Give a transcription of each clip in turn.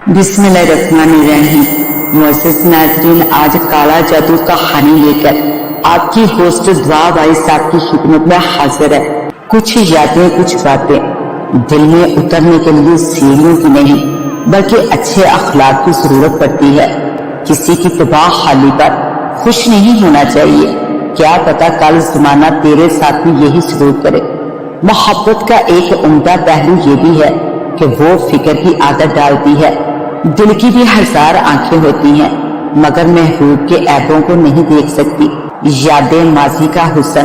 बिस्मिल्लाहिर्रहमानिर्रहीम। मुअज़्ज़िज़ नाज़रीन, आज काला जादू कहानी लेकर आपकी होस्ट दुआ भाई साहब की खिदमत में हाजिर है। कुछ यादें, कुछ बातें दिल में उतरने के लिए सीढ़ियों की नहीं बल्कि अच्छे अखलाक की जरूरत पड़ती है। किसी की तबाह हाली पर खुश नहीं होना चाहिए। क्या पता कल जमाना तेरे साथ भी यही सलूक करे। मोहब्बत का एक उम्दा पहलू ये भी है कि वो फिक्र की आदत डालती है। दिल की भी हजार आंखें होती हैं मगर महबूब के ऐबों को नहीं देख सकती। यादें माजी का हुस्न,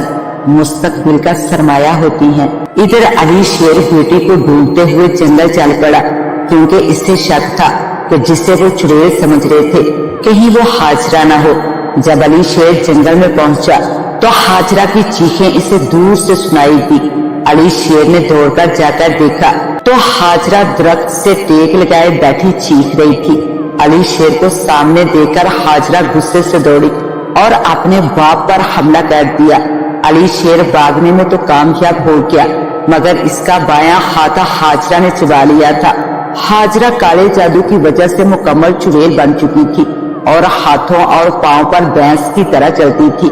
मुस्तकबिल का सरमाया होती हैं। इधर अली शेर बेटी को ढूंढते हुए जंगल चल पड़ा क्योंकि इससे शक था कि जिसे वो चुड़ैल समझ रहे थे कहीं वो हाजरा न हो। जब अली शेर जंगल में पहुंचा तो हाजरा की चीखें इसे दूर से सुनाई दी। अली शेर ने दौड़कर जाकर देखा तो हाजरा दरख्त से टेक लगाए बैठी चीख रही थी। अली शेर को सामने देखकर हाजरा गुस्से से दौड़ी और अपने बाप पर हमला कर दिया। अली शेर भागने में तो कामयाब हो गया मगर इसका बायां हाथ हाजरा ने चबा लिया था। हाजरा काले जादू की वजह से मुकम्मल चुड़ैल बन चुकी थी और हाथों और पांव पर भैंस की तरह चलती थी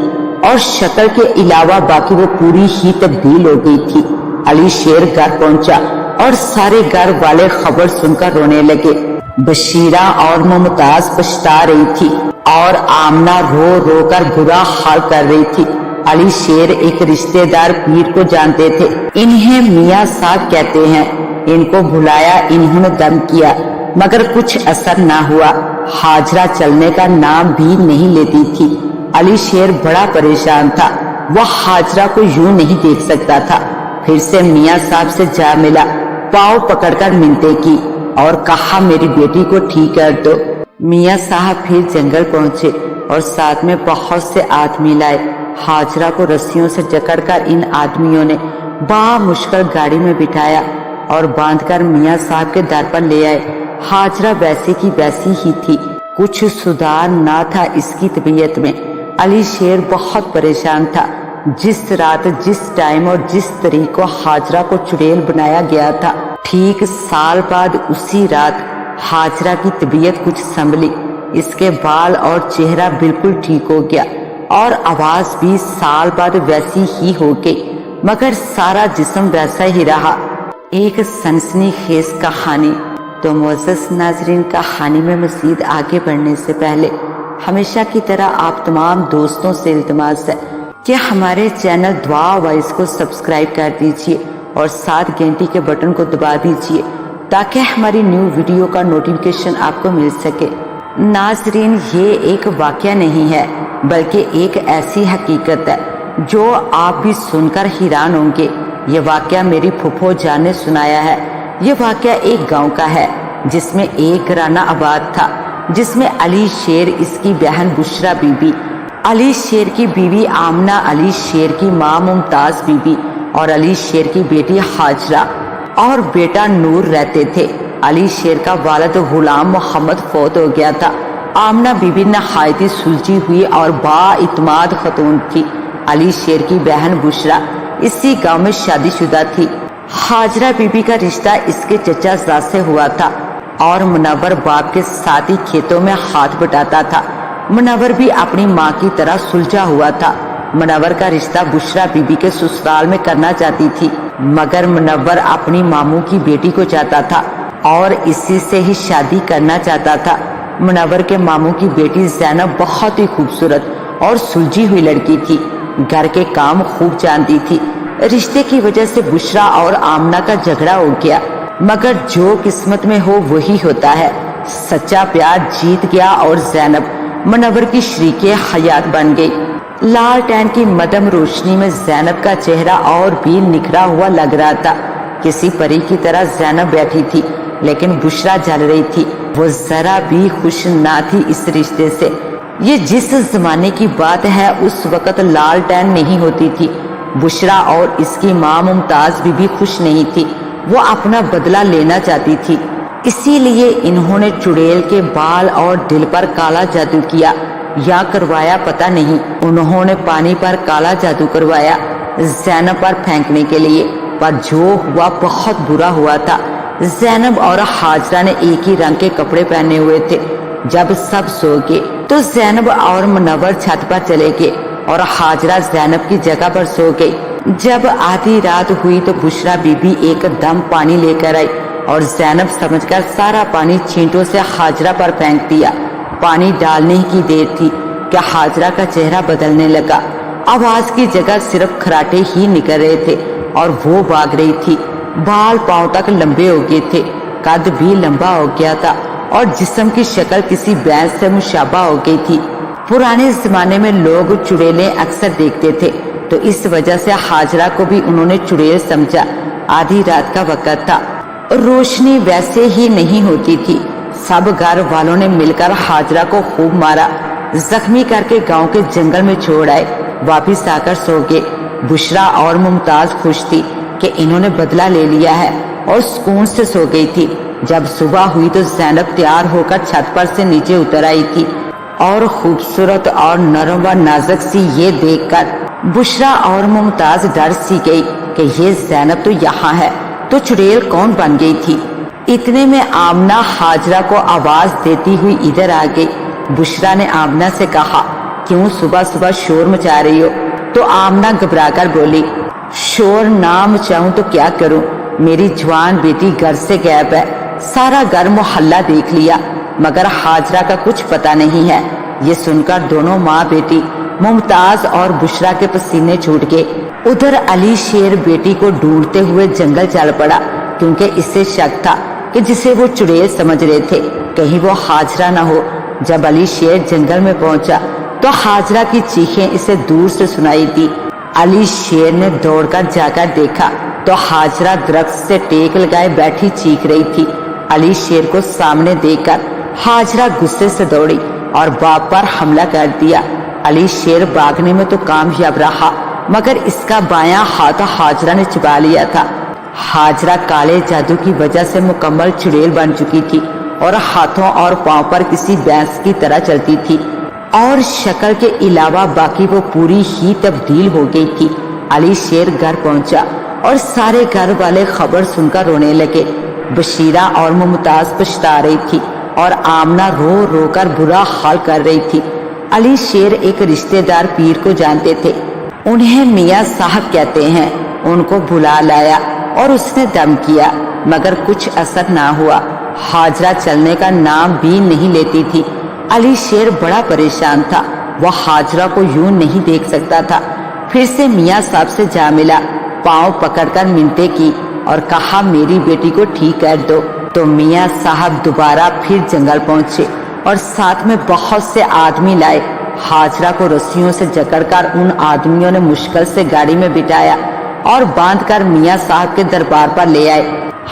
और शक्ल के अलावा बाकी वो पूरी ही तब्दील हो गई थी। अली शेर घर पहुंचा और सारे घर वाले खबर सुनकर रोने लगे। बशीरा और मुमताज पछता रही थी और आमना रो रो कर बुरा हाल कर रही थी। अली शेर एक रिश्तेदार पीर को जानते थे। इन्हें मियाँ साहब कहते हैं। इनको बुलाया, इन्होंने दम किया मगर कुछ असर ना हुआ। हाजरा चलने का नाम भी नहीं लेती थी। अली शेर बड़ा परेशान था। वह हाजरा को यूं नहीं देख सकता था। फिर से मियाँ साहब से जा मिला, पाँव पकड़कर मिन्नतें की और कहा मेरी बेटी को ठीक कर दो। मियाँ साहब फिर जंगल पहुंचे और साथ में बहुत से आदमी लाए। हाजरा को रस्सियों से जकड़कर इन आदमियों ने बामुश्किल गाड़ी में बिठाया और बांधकर मियाँ साहब के दर पर ले आए। हाजरा वैसी की वैसी ही थी, कुछ सुधार ना था इसकी तबीयत में। अली शेर बहुत परेशान था। जिस रात, जिस टाइम और जिस तरीक को हाजरा को चुड़ैल बनाया गया था, ठीक साल बाद उसी रात हाजरा की तबीयत कुछ संभली। इसके बाल और चेहरा बिल्कुल ठीक हो गया और आवाज भी साल बाद वैसी ही हो गई मगर सारा जिस्म वैसा ही रहा। एक सनसनीखेज कहानी। तो मुअज़्ज़िज़ नाज़रीन, कहानी में मज़ीद आगे बढ़ने से पहले हमेशा की तरह आप तमाम दोस्तों से इल्तिमास है कि हमारे चैनल दुआ वॉइस को सब्सक्राइब कर दीजिए और साथ घंटी के बटन को दबा दीजिए ताकि हमारी न्यू वीडियो का नोटिफिकेशन आपको मिल सके। नाज़रीन, ये एक वाकया नहीं है बल्कि एक ऐसी हकीकत है जो आप भी सुनकर हैरान होंगे। ये वाकया मेरी फुफो जान ने सुनाया है। ये वाकया एक गांव का है जिसमें एक घराना आबाद था जिसमें अली शेर, इसकी बहन बुशरा बीबी, अली शेर की बीवी आमना, अली शेर की माँ मुमताज बीबी और अली शेर की बेटी हाजरा और बेटा नूर रहते थे। अली शेर का वालिद गुलाम मोहम्मद फौत हो गया था। आमना बीबी नहायती सुलझी हुई और बाइतमाद खतून थी। अली शेर की बहन बुशरा इसी गांव में शादीशुदा थी। हाजरा बीबी का रिश्ता इसके चचा सास से हुआ था और मुनव्वर बाप के साथ ही खेतों में हाथ बटाता था। मुनव्वर भी अपनी माँ की तरह सुलझा हुआ था। मुनव्वर का रिश्ता बुशरा बीबी के ससुराल में करना चाहती थी मगर मुनव्वर अपनी मामू की बेटी को चाहता था और इसी से ही शादी करना चाहता था। मुनव्वर के मामू की बेटी ज़ैनब बहुत ही खूबसूरत और सुलझी हुई लड़की थी। घर के काम खूब जानती थी। रिश्ते की वजह से बुशरा और आमना का झगड़ा हो गया मगर जो किस्मत में हो वही होता है। सच्चा प्यार जीत गया और ज़ैनब मुनव्वर की शरीके हयात बन गई। लालटेन की मदम रोशनी में ज़ैनब का चेहरा और भी निखरा हुआ लग रहा था। किसी परी की तरह ज़ैनब बैठी थी लेकिन बुशरा जल रही थी। वो जरा भी खुश ना थी इस रिश्ते से। ये जिस जमाने की बात है उस वक्त लालटेन नहीं होती थी। बुशरा और इसकी माँ मुमताज भी खुश नहीं थी। वो अपना बदला लेना चाहती थी, इसीलिए इन्होंने चुड़ैल के बाल और दिल पर काला जादू किया या करवाया पता नहीं। उन्होंने पानी पर काला जादू करवाया ज़ैनब पर फेंकने के लिए, पर जो हुआ बहुत बुरा हुआ था। زینب اور حاجرہ نے ایک ہی رنگ کے کپڑے پہنے ہوئے تھے۔ جب سب سو گئے تو زینب اور منور چھت پر چلے گئے اور حاجرہ زینب کی جگہ پر سو گئی۔ جب آدھی رات ہوئی تو بشرا بی بی ایک دم پانی لے کر آئی اور زینب سمجھ کر سارا پانی چھینٹوں سے حاجرہ پر پھینک دیا۔ پانی ڈالنے کی دیر تھی کہ حاجرہ کا چہرہ بدلنے لگا۔ آواز کی جگہ صرف کھراٹے ہی نکل رہے تھے اور وہ بھاگ رہی تھی۔ بال پاؤں تک لمبے ہو گئے تھے، قد بھی لمبا ہو گیا تھا اور جسم کی شکل کسی بھینس سے مشابہ ہو گئی تھی۔ پرانے زمانے میں لوگ چڑیلیں اکثر دیکھتے تھے تو اس وجہ سے حاجرہ کو بھی انہوں نے چڑیل سمجھا۔ آدھی رات کا وقت تھا، روشنی ویسے ہی نہیں ہوتی تھی۔ سب گھر والوں نے مل کر حاجرہ کو خوب مارا، زخمی کر کے گاؤں کے جنگل میں چھوڑ آئے۔ واپس آ کر سو گئے۔ بشرا اور ممتاز خوش تھی کہ انہوں نے بدلہ لے لیا ہے اور سکون سے سو گئی تھی۔ جب صبح ہوئی تو زینب تیار ہو کر چھت پر سے نیچے اتر آئی تھی اور خوبصورت اور نرم و نازک سی یہ دیکھ کر بشرا اور ممتاز ڈر سی گئی کہ یہ زینب تو یہاں ہے تو چڑیل کون بن گئی تھی۔ اتنے میں آمنہ حاجرہ کو آواز دیتی ہوئی ادھر آ گئی۔ بشرا نے آمنہ سے کہا، کیوں صبح صبح شور مچا رہی ہو؟ تو آمنہ گھبرا کر بولی، شور نہ مچاؤں تو کیا کروں، میری جوان بیٹی گھر سے غائب ہے، سارا گھر محلہ دیکھ لیا مگر حاجرہ کا کچھ پتہ نہیں ہے۔ یہ سن کر دونوں ماں بیٹی ممتاز اور بشرا کے پسینے چھوٹ گئے۔ ادھر علی شیر بیٹی کو ڈھونڈتے ہوئے جنگل چل پڑا کیونکہ اسے شک تھا کہ جسے وہ چڑیل سمجھ رہے تھے کہیں وہ حاجرہ نہ ہو۔ جب علی شیر جنگل میں پہنچا تو حاجرہ کی چیخیں اسے دور سے سنائی دی۔ علی شیر نے دوڑ کر جا کر دیکھا تو حاجرہ درخت سے ٹیک لگائے بیٹھی چیخ رہی تھی۔ علی شیر کو سامنے دیکھ کر حاجرہ غصے سے دوڑی اور باپ پر حملہ کر دیا۔ علی شیر بھاگنے میں تو کامیاب رہا مگر اس کا بایاں ہاتھ حاجرہ نے چبا لیا تھا۔ حاجرہ کالے جادو کی وجہ سے مکمل چڑیل بن چکی تھی اور ہاتھوں اور پاؤں پر کسی بھینس کی طرح چلتی تھی اور شکل کے علاوہ باقی وہ پوری ہی تبدیل ہو گئی تھی۔ علی شیر گھر پہنچا اور سارے گھر والے خبر سن کر رونے لگے۔ بشیرہ اور ممتاز پچھتا رہی تھی اور آمنہ رو رو کر برا حال کر رہی تھی۔ علی شیر ایک رشتہ دار پیر کو جانتے تھے، انہیں میاں صاحب کہتے ہیں، ان کو بلا لایا اور اس نے دم کیا مگر کچھ اثر نہ ہوا۔ حاجرہ چلنے کا نام بھی نہیں لیتی تھی۔ علی شیر بڑا پریشان تھا، وہ حاجرہ کو یوں نہیں دیکھ سکتا تھا۔ پھر سے میاں صاحب سے جا ملا، پاؤں پکڑ کر منتیں کی اور کہا میری بیٹی کو ٹھیک کر دو۔ تو میاں صاحب دوبارہ پھر جنگل پہنچے اور ساتھ میں بہت سے آدمی لائے۔ حاجرہ کو رسیوں سے جکڑ کر ان آدمیوں نے مشکل سے گاڑی میں بٹھایا اور باندھ کر میاں صاحب کے دربار پر لے آئے۔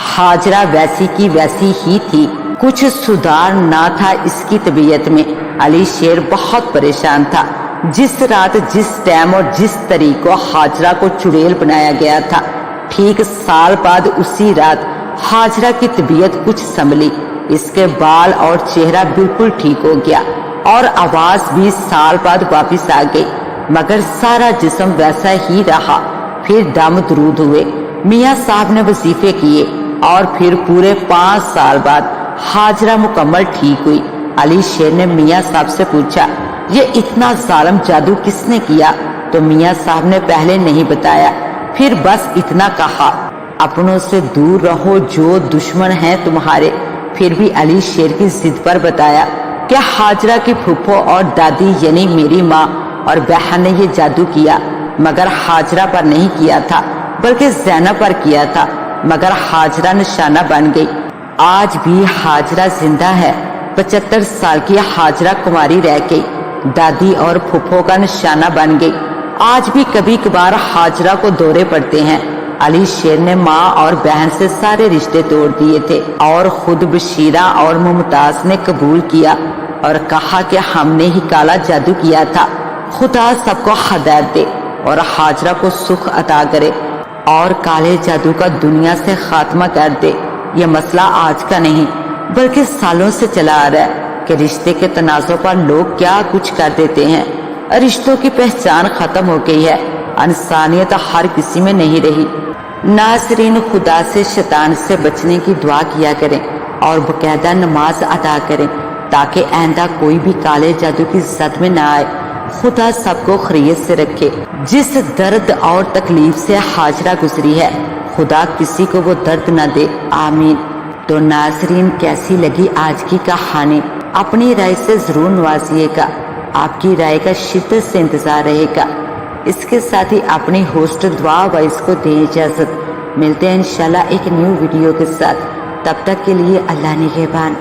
حاجرہ ویسی کی ویسی ہی تھی، کچھ سدھار نہ تھا اس کی طبیعت میں۔ علی شیر بہت پریشان تھا۔ جس رات جس ٹائم اور جس طریقے حاجرہ کو چڑیل بنایا گیا تھا، ٹھیک سال بعد اسی رات حاجرہ کی طبیعت کچھ سنبھلی۔ اس کے بال اور چہرہ بالکل ٹھیک ہو گیا اور آواز بھی سال بعد واپس آ گئی مگر سارا جسم ویسا ہی رہا۔ پھر دم درود ہوئے، میاں صاحب نے وظیفے کیے اور پھر پورے 5 سال بعد حاجرہ مکمل ٹھیک ہوئی۔ علی شیر نے میاں صاحب سے پوچھا، یہ اتنا ظالم جادو کس نے کیا؟ تو میاں صاحب نے پہلے نہیں بتایا، پھر بس اتنا کہا، اپنوں سے دور رہو جو دشمن ہیں تمہارے۔ پھر بھی علی شیر کی ضد پر بتایا کہ حاجرہ کی پھپھو اور دادی یعنی میری ماں اور بہن نے یہ جادو کیا مگر حاجرہ پر نہیں کیا تھا بلکہ زینب پر کیا تھا مگر حاجرہ نشانہ بن گئی۔ آج بھی حاجرہ زندہ ہے۔ 75 سال کی حاجرہ کماری رہ گئی، دادی اور پھپھو کا نشانہ بن گئی۔ آج بھی کبھی کبھار حاجرہ کو دورے پڑتے ہیں۔ علی شیر نے ماں اور بہن سے سارے رشتے توڑ دیے تھے اور خود بشیرہ اور ممتاز نے قبول کیا اور کہا کہ ہم نے ہی کالا جادو کیا تھا۔ خدا سب کو ہدایت دے اور حاجرہ کو سکھ عطا کرے اور کالے جادو کا دنیا سے خاتمہ کر دے۔ یہ مسئلہ آج کا نہیں بلکہ سالوں سے چلا آ رہا ہے کہ رشتے کے تنازع پر لوگ کیا کچھ کر دیتے ہیں۔ رشتوں کی پہچان ختم ہو گئی ہے، انسانیت ہر کسی میں نہیں رہی۔ नाज़रीन, खुदा से शैतान से बचने की दुआ किया करें और बाकायदा नमाज अदा करें ताकि आइंदा कोई भी काले जादू की जद में ना आए। खुदा सबको खैरियत से रखे। जिस दर्द और तकलीफ से हाजरा गुजरी है, खुदा किसी को वो दर्द न दे, आमीन। तो नाज़रीन, कैसी लगी आज की कहानी? अपनी राय से जरूर नवाजिएगा। आपकी राय का शिद्दत से इंतजार रहेगा। इसके साथ ही अपनी होस्ट दुआ वाइस को दें इजाजत। मिलते हैं इंशाल्लाह एक न्यू वीडियो के साथ। तब तक के लिए अल्लाह निगहबान।